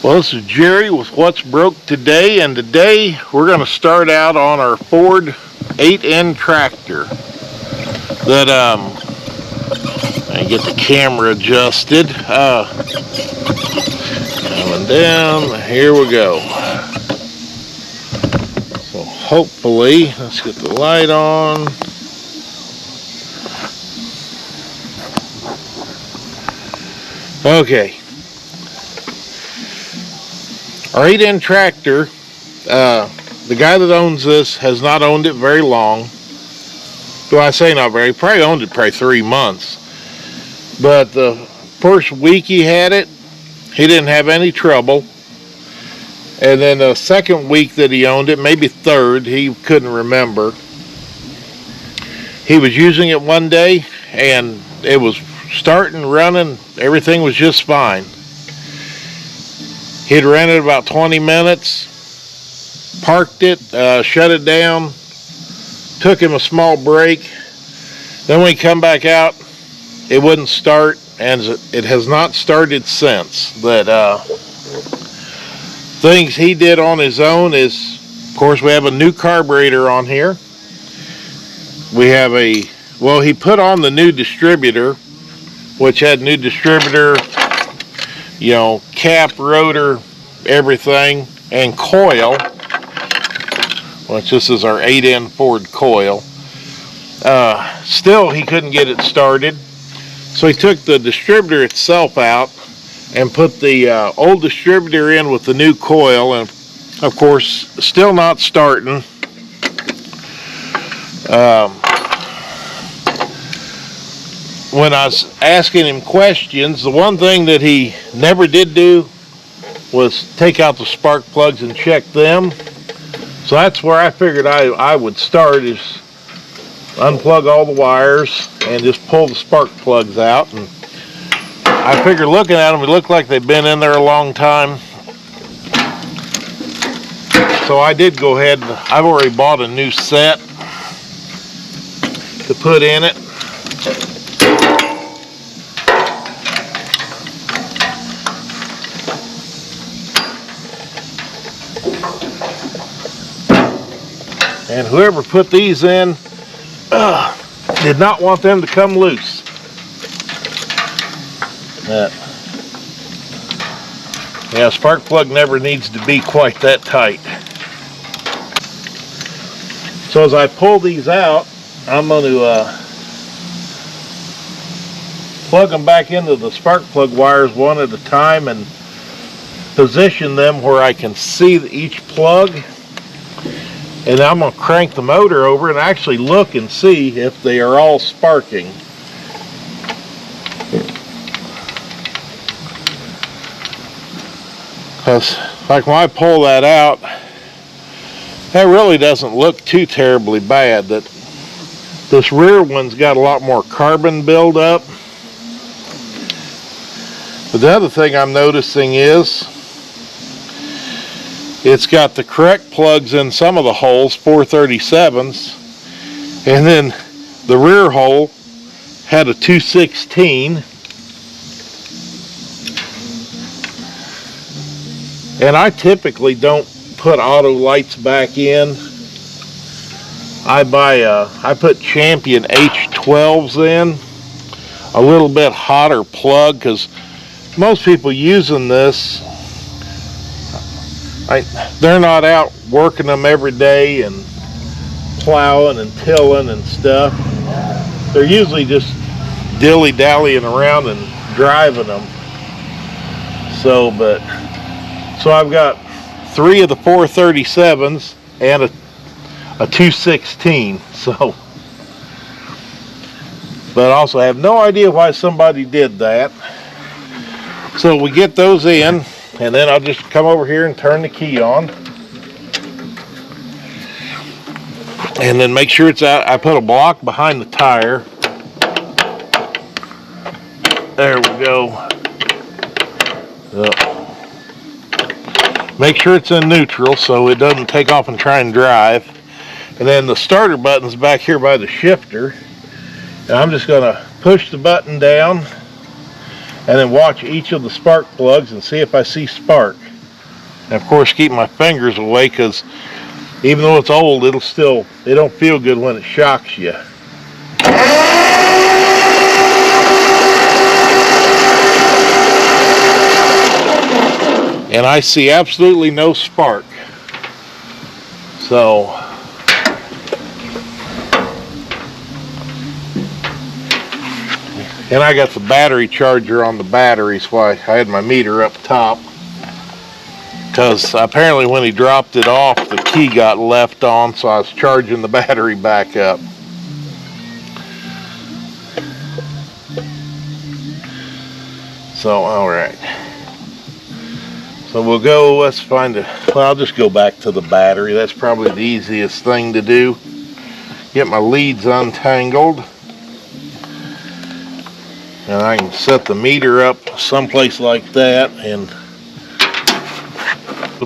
Well, this is Jerry with What's Broke Today, and today we're going to start out on our Ford 8N tractor that, I get the camera adjusted, coming down, here we go. So hopefully, let's get the light on. Okay. Our 8N tractor, the guy that owns this has not owned it very long. Do I say not very? Probably owned it 3 months. But the first week he had it, he didn't have any trouble. And then the second week that he owned it, maybe third, he couldn't remember. He was using it one day and it was starting, running, everything was just fine. He'd ran it about 20 minutes, parked it, shut it down, took him a small break. Then when he come back out, it wouldn't start, and it has not started since. That things he did on his own is, of course, we have a new carburetor on here. We have he put on the new distributor, which had new distributor, cap, rotor, everything, and coil, which this is our 8N Ford coil. Still, he couldn't get it started, so he took the distributor itself out and put the old distributor in with the new coil, and of course, still not starting. When I was asking him questions, the one thing that he never did do was take out the spark plugs and check them. So that's where I figured I would start, is unplug all the wires and just pull the spark plugs out. And I figured looking at them, it looked like they've been in there a long time. So I did go ahead, I've already bought a new set to put in it. And whoever put these in did not want them to come loose. Spark plug never needs to be quite that tight. So as I pull these out, I'm going to plug them back into the spark plug wires one at a time and position them where I can see each plug. And I'm going to crank the motor over and actually look and see if they are all sparking. Because like when I pull that out, that really doesn't look too terribly bad. That this rear one's got a lot more carbon buildup. But the other thing I'm noticing is it's got the correct plugs in some of the holes, 437s, and then the rear hole had a 216. And I typically don't put auto lights back in. I put Champion H12s in, a little bit hotter plug, because most people using this, they're not out working them every day and plowing and tilling and stuff. They're usually just dilly-dallying around and driving them. So I've got 3 of the 437s and a 216. But also I have no idea why somebody did that. So we get those in. And then I'll just come over here and turn the key on. And then make sure it's out. I put a block behind the tire. There we go. Make sure it's in neutral so it doesn't take off and try and drive. And then the starter button's back here by the shifter. And I'm just going to push the button down and then watch each of the spark plugs and see if I see spark. And of course, keep my fingers away, because even though it's old, it don't feel good when it shocks you. And I see absolutely no spark. So, and I got the battery charger on the battery, so I had my meter up top. Because apparently when he dropped it off, the key got left on, so I was charging the battery back up. So, alright. So we'll go, let's find well, I'll just go back to the battery. That's probably the easiest thing to do. Get my leads untangled. And I can set the meter up someplace like that.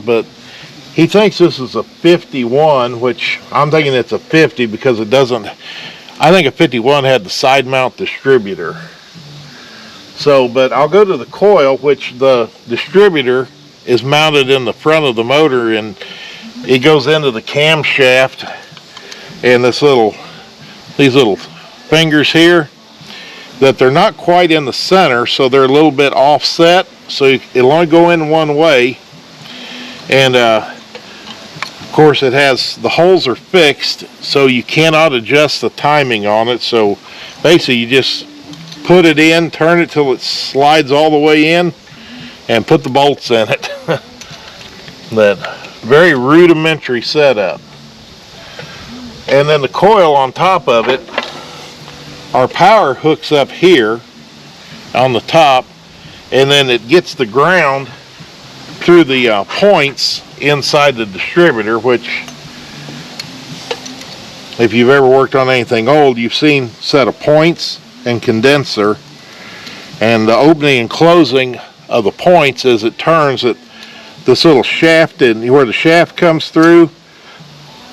But he thinks this is a 51, which I'm thinking it's a 50 because it doesn't. I think a 51 had the side mount distributor. So, but I'll go to the coil, which the distributor is mounted in the front of the motor, and it goes into the camshaft, and these little fingers here, that they're not quite in the center, so they're a little bit offset, so it'll only go in one way. And of course it has, the holes are fixed, so you cannot adjust the timing on it. So basically you just put it in, turn it till it slides all the way in, and put the bolts in it. That very rudimentary setup. And then the coil on top of it, our power hooks up here on the top, and then it gets the ground through the points inside the distributor, which if you've ever worked on anything old, you've seen a set of points and condenser, and the opening and closing of the points as it turns, it this little shaft, and where the shaft comes through,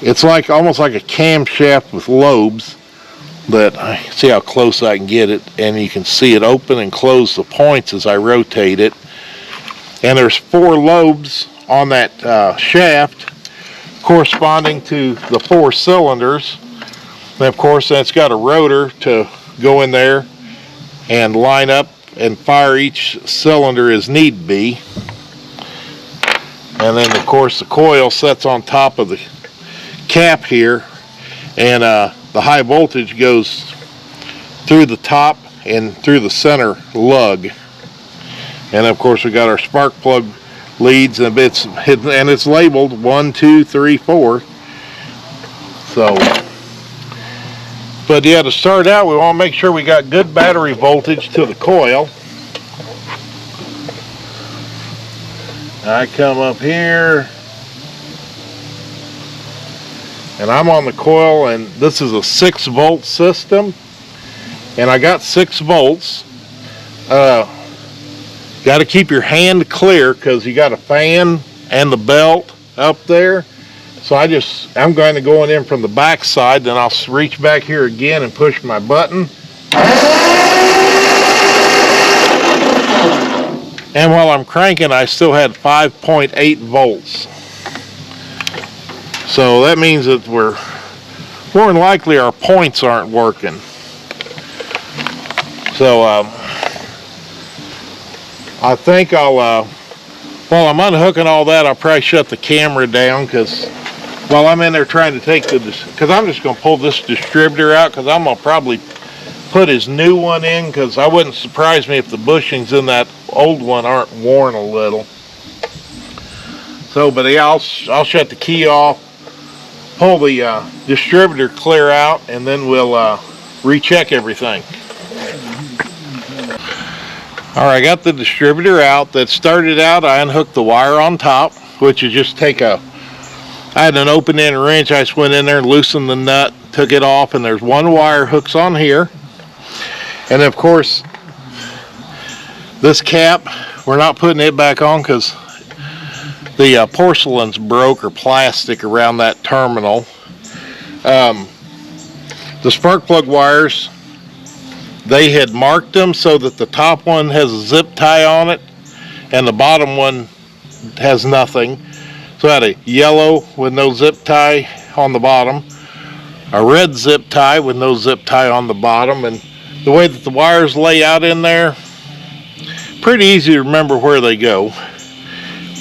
it's like almost like a camshaft with lobes. That, see how close I can get it, and you can see it open and close the points as I rotate it. And there's 4 lobes on that shaft corresponding to the 4 cylinders. And of course that's got a rotor to go in there and line up and fire each cylinder as need be. And then of course the coil sets on top of the cap here, and the high voltage goes through the top and through the center lug. And of course we got our spark plug leads, and it's labeled 1, 2, 3, 4. So, but yeah, to start out we want to make sure we got good battery voltage to the coil. I come up here, and I'm on the coil, and this is a 6-volt system, and I got 6 volts. Got to keep your hand clear because you got a fan and the belt up there. So I'm going to go in from the back side, then I'll reach back here again and push my button. And while I'm cranking, I still had 5.8 volts. So that means that we're more than likely our points aren't working. So I think while I'm unhooking all that, I'll probably shut the camera down, because while I'm in there trying to because I'm just going to pull this distributor out, because I'm going to probably put his new one in, because I wouldn't surprise me if the bushings in that old one aren't worn a little. So, but yeah, I'll shut the key off, pull the distributor clear out, and then we'll recheck everything. Alright, I got the distributor out. That started out, I unhooked the wire on top, which is just I had an open-end wrench. I just went in there and loosened the nut, took it off, and there's 1 wire hooks on here. And of course, this cap, we're not putting it back on because the porcelain's broke, or plastic, around that terminal. The spark plug wires, they had marked them so that the top one has a zip tie on it, and the bottom one has nothing. So I had a yellow with no zip tie on the bottom, a red zip tie with no zip tie on the bottom, and the way that the wires lay out in there, pretty easy to remember where they go.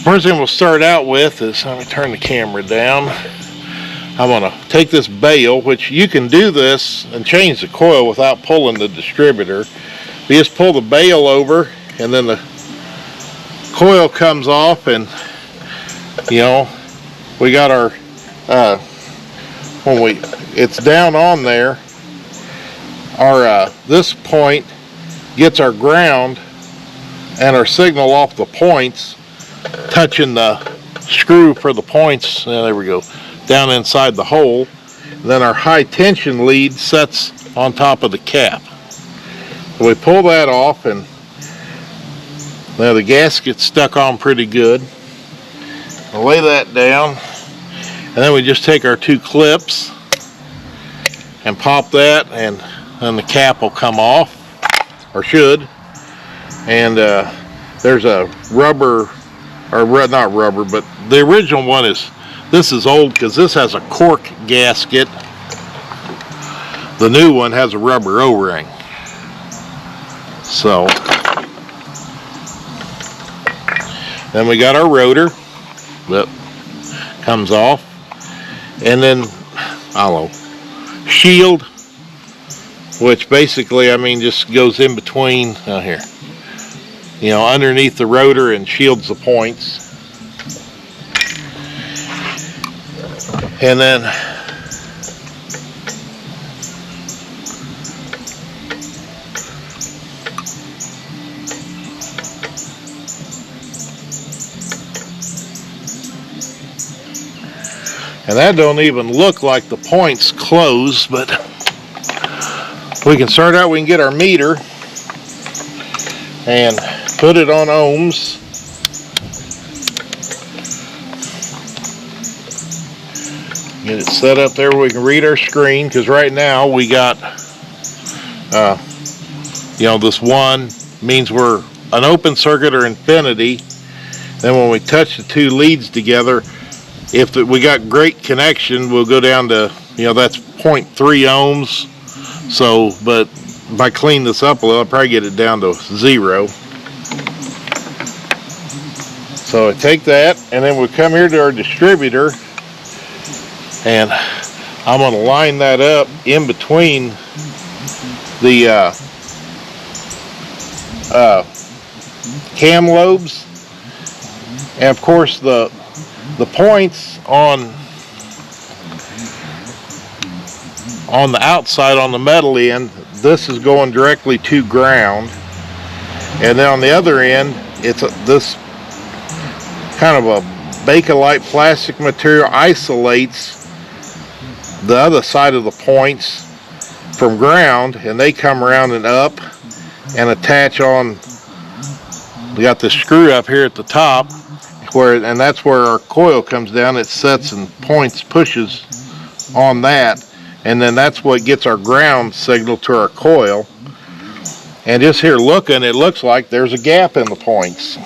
First thing we'll start out with is, let me turn the camera down. I'm going to take this bail, which you can do this and change the coil without pulling the distributor. You just pull the bail over, and then the coil comes off, and you know, we got our it's down on there, our this point gets our ground and our signal off the points, touching the screw for the points. There we go, down inside the hole. And then our high tension lead sets on top of the cap. So we pull that off, and now the gasket's stuck on pretty good. We'll lay that down, and then we just take our two clips and pop that, and then the cap will come off, or should. And there's a rubber, or not rubber, but the original one is, this is old because this has a cork gasket. The new one has a rubber O-ring. So then we got our rotor that comes off, and then I don't know, shield, which basically, I mean, just goes in between here, you know, underneath the rotor, and shields the points. And then that don't even look like the points close, but we can start out. We can get our meter and put it on ohms. Get it set up there where we can read our screen, because right now we got, you know, this one means we're an open circuit or infinity. Then when we touch the two leads together, if we got great connection, we'll go down to, you know, that's 0.3 ohms. So, but if I clean this up a little, I'll probably get it down to 0. So I take that, and then we come here to our distributor, and I'm going to line that up in between the cam lobes. And of course the points on the outside, on the metal end, this is going directly to ground, and then on the other end it's this kind of a Bakelite plastic material isolates the other side of the points from ground, and they come around and up and attach on. We got the screw up here at the top, and that's where our coil comes down. It sets and points, pushes on that, and then that's what gets our ground signal to our coil. And just here looking, it looks like there's a gap in the points.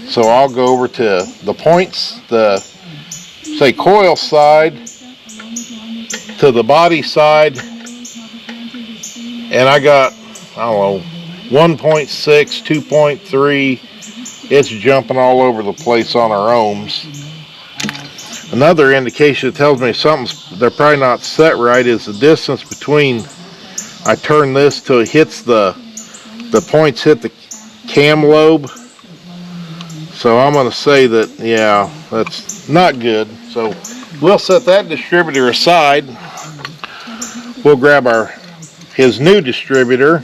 So I'll go over to the points, the say coil side to the body side, and I got, I don't know, 1.6, 2.3. It's jumping all over the place on our ohms. Another indication that tells me they're probably not set right is the distance between, I turn this till it hits the points hit the cam lobe. So I'm going to say that, yeah, that's not good. So we'll set that distributor aside. We'll grab his new distributor,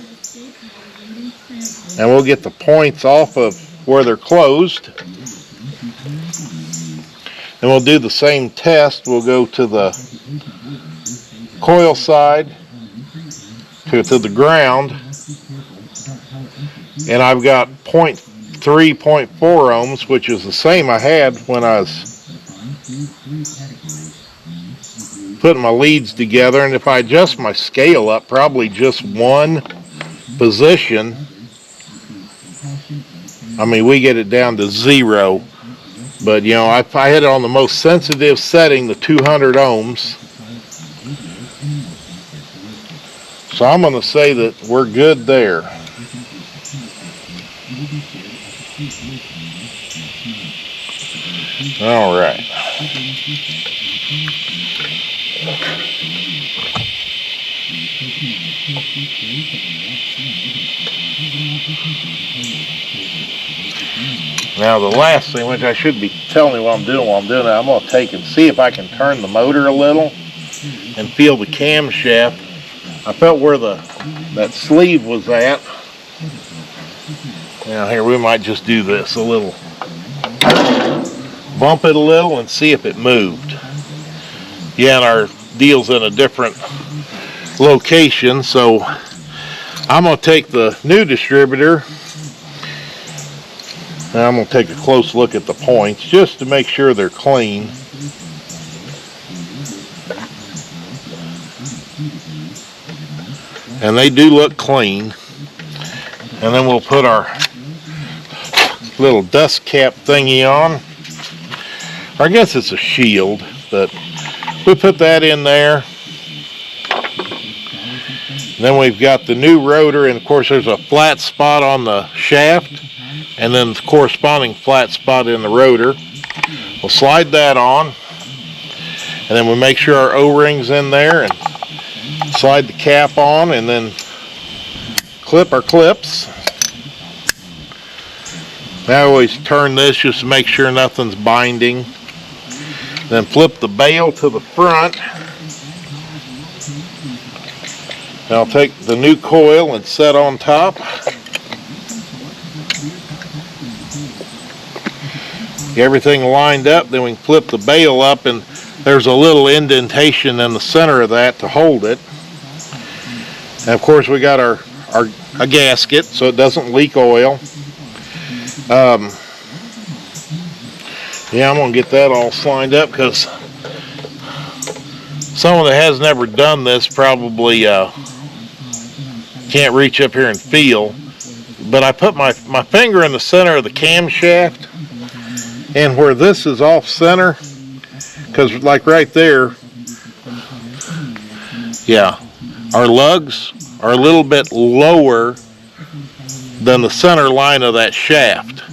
and we'll get the points off of where they're closed. And we'll do the same test. We'll go to the coil side, to the ground, and I've got 0.3, 0.4 ohms, which is the same I had when I was putting my leads together. And if I adjust my scale up probably just one position, I mean, we get it down to 0. But, you know, if I hit it on the most sensitive setting, the 200 ohms. So I'm going to say that we're good there. All right. Now the last thing, which I should be telling you what I'm doing while I'm doing it, I'm going to take and see if I can turn the motor a little and feel the camshaft. I felt where that sleeve was at. Now here we might just do this a little. Bump it a little and see if it moved. Yeah, and our deal's in a different location, so I'm going to take the new distributor and I'm going to take a close look at the points just to make sure they're clean. And they do look clean. And then we'll put our little dust cap thingy on. I guess it's a shield, but we put that in there. Then we've got the new rotor, and of course there's a flat spot on the shaft, and then the corresponding flat spot in the rotor. We'll slide that on, and then we make sure our O-ring's in there, and slide the cap on, and then clip our clips. I always turn this just to make sure nothing's binding. Then flip the bail to the front. I'll take the new coil and set on top. Get everything lined up, then we can flip the bail up, and there's a little indentation in the center of that to hold it. And of course we got a gasket so it doesn't leak oil. Yeah, I'm going to get that all lined up because someone that has never done this probably can't reach up here and feel. But I put my finger in the center of the camshaft, and where this is off center, because like right there, yeah, our lugs are a little bit lower than the center line of that shaft.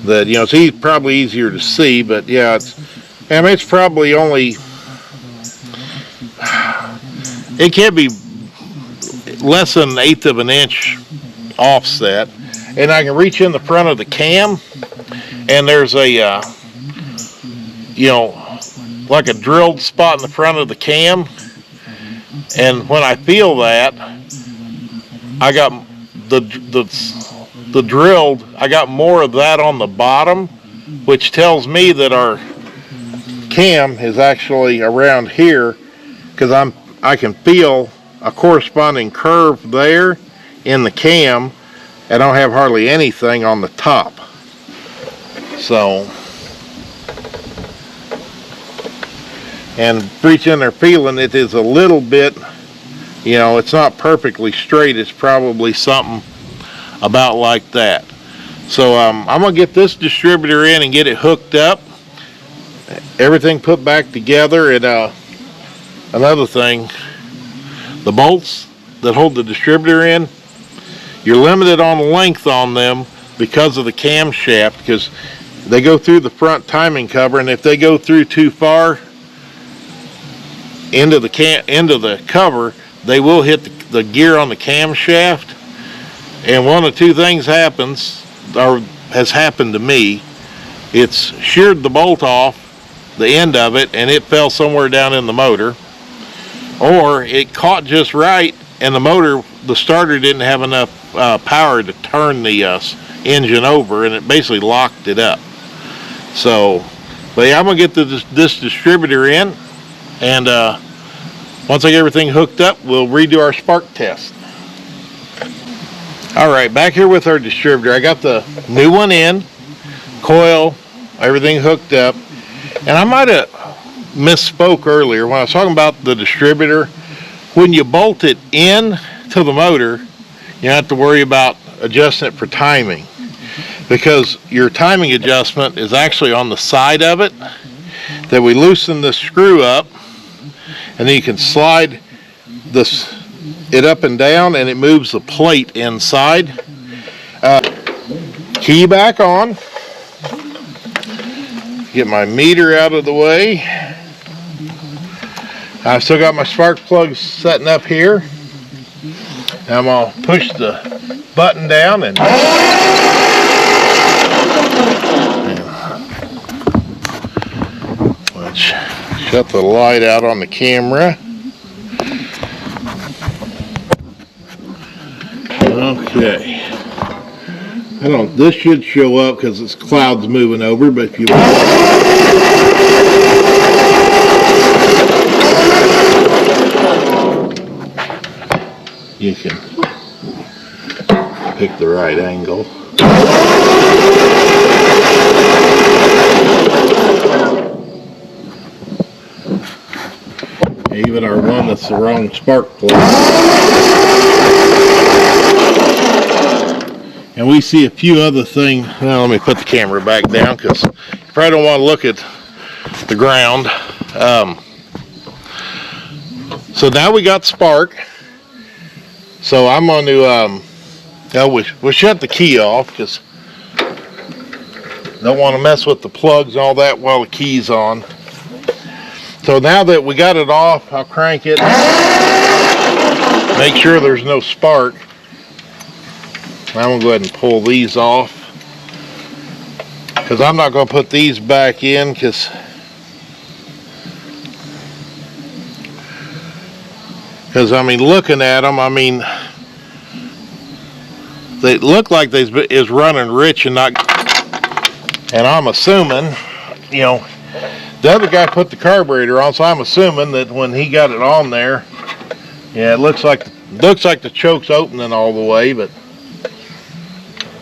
That, you know, it's probably easier to see, but yeah, it's probably only, it can't be less than 1/8 of an inch offset. And I can reach in the front of the cam, and there's a, you know, like a drilled spot in the front of the cam. And when I feel that, I got the drilled, I got more of that on the bottom, which tells me that our cam is actually around here, because I can feel a corresponding curve there in the cam. I don't have hardly anything on the top. So, and reach in there feeling it is a little bit, you know, it's not perfectly straight. It's probably something about like that. So I'm going to get this distributor in and get it hooked up. Everything put back together. And another thing, the bolts that hold the distributor in, you're limited on length on them because of the camshaft, because they go through the front timing cover, and if they go through too far into the cover, they will hit the gear on the camshaft. And one of two things happens, or has happened to me. It's sheared the bolt off, the end of it, and it fell somewhere down in the motor. Or it caught just right, and the starter didn't have enough power to turn the engine over, and it basically locked it up. So, but yeah, I'm going to get this distributor in, and once I get everything hooked up, we'll redo our spark test. All right, back here with our distributor. I got the new one in, coil, everything hooked up. And I might have misspoke earlier when I was talking about the distributor. When you bolt it in to the motor, you don't have to worry about adjusting it for timing. because your timing adjustment is actually on the side of it, that we loosen this screw up, and then you can slide it up and down, and it moves the plate inside. Key back on. Get my meter out of the way. I've still got my spark plugs setting up here. I'm going to push the button down and let's shut the light out on the camera. Okay. This should show up because it's clouds moving over, but if you can pick the right angle. Even our one that's the wrong spark plug. And we see a few other things. Well, let me put the camera back down because you probably don't want to look at the ground. So now we got spark. So I'm going to, we'll shut the key off because don't want to mess with the plugs and all that while the key's on. So now that we got it off, I'll crank it. Make sure there's no spark. I'm going to go ahead and pull these off because I'm not going to put these back in because I mean, looking at them, I mean, they look like they is running rich and not, and I'm assuming, you know, the other guy put the carburetor on, so I'm assuming that when he got it on there, yeah, it looks like the choke's opening all the way, but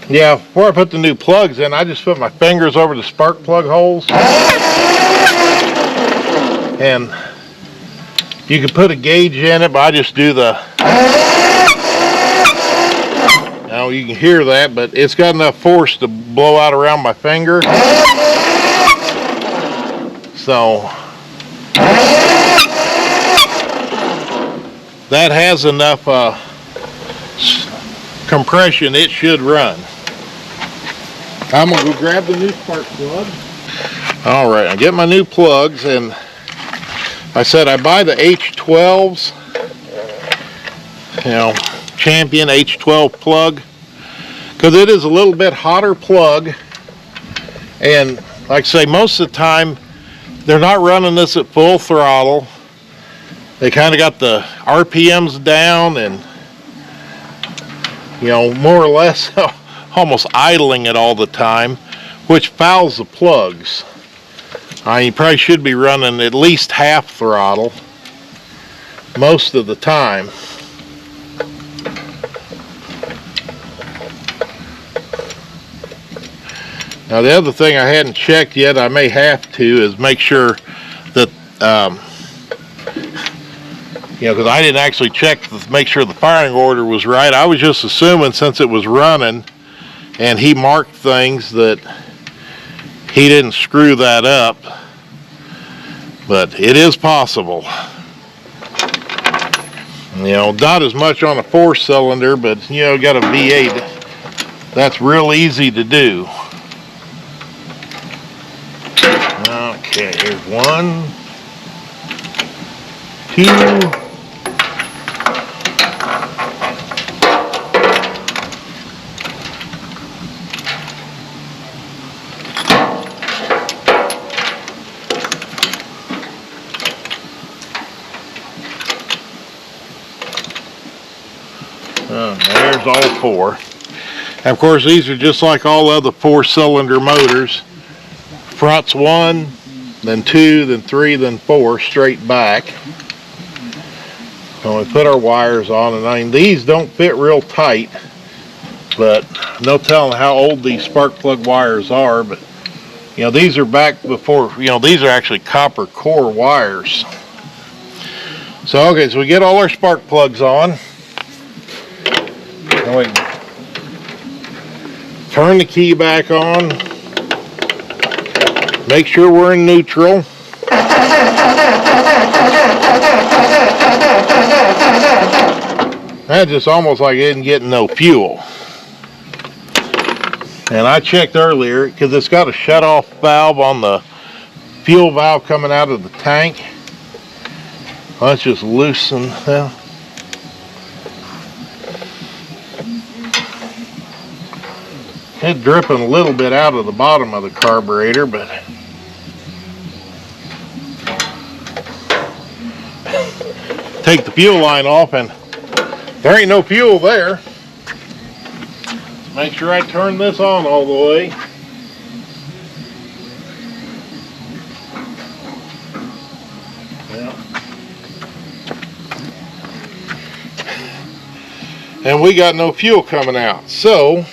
yeah, before I put the new plugs in, I just put my fingers over the spark plug holes. And you can put a gauge in it, but I just do the... Now you can hear that, but it's got enough force to blow out around my finger. So... that has enough compression, it should run. I'm going to go grab the new spark plug. Alright, I get my new plugs, and I said I buy the H12s, you know, Champion H12 plug, because it is a little bit hotter plug, and like I say, most of the time they're not running this at full throttle. They kind of got the RPMs down and, you know, more or less almost idling it all the time, which fouls the plugs. You probably should be running at least half throttle most of the time. Now the other thing I hadn't checked yet, I may have to, is make sure that you know, because I didn't actually check to make sure the firing order was right. I was just assuming since it was running and he marked things that he didn't screw that up, but it is possible. You know, not as much on a 4-cylinder, but you know, got a V8. That's real easy to do. Okay, here's 1, 2. There's all 4. And of course, these are just like all other 4-cylinder motors. Front's 1, then 2, then 3, then 4, straight back. So we put our wires on, and I mean, these don't fit real tight, but no telling how old these spark plug wires are. But you know, these are back before, you know, these are actually copper core wires. So okay, so we get all our spark plugs on. And we Turn the key back on. Make sure we're in neutral. That's just almost like it isn't getting no fuel. And I checked earlier because it's got a shut-off valve on the fuel valve coming out of the tank. Let's just loosen that. It's dripping a little bit out of the bottom of the carburetor, but take the fuel line off and there ain't no fuel there. Make sure I turn this on all the way. Yeah. And we got no fuel coming out. So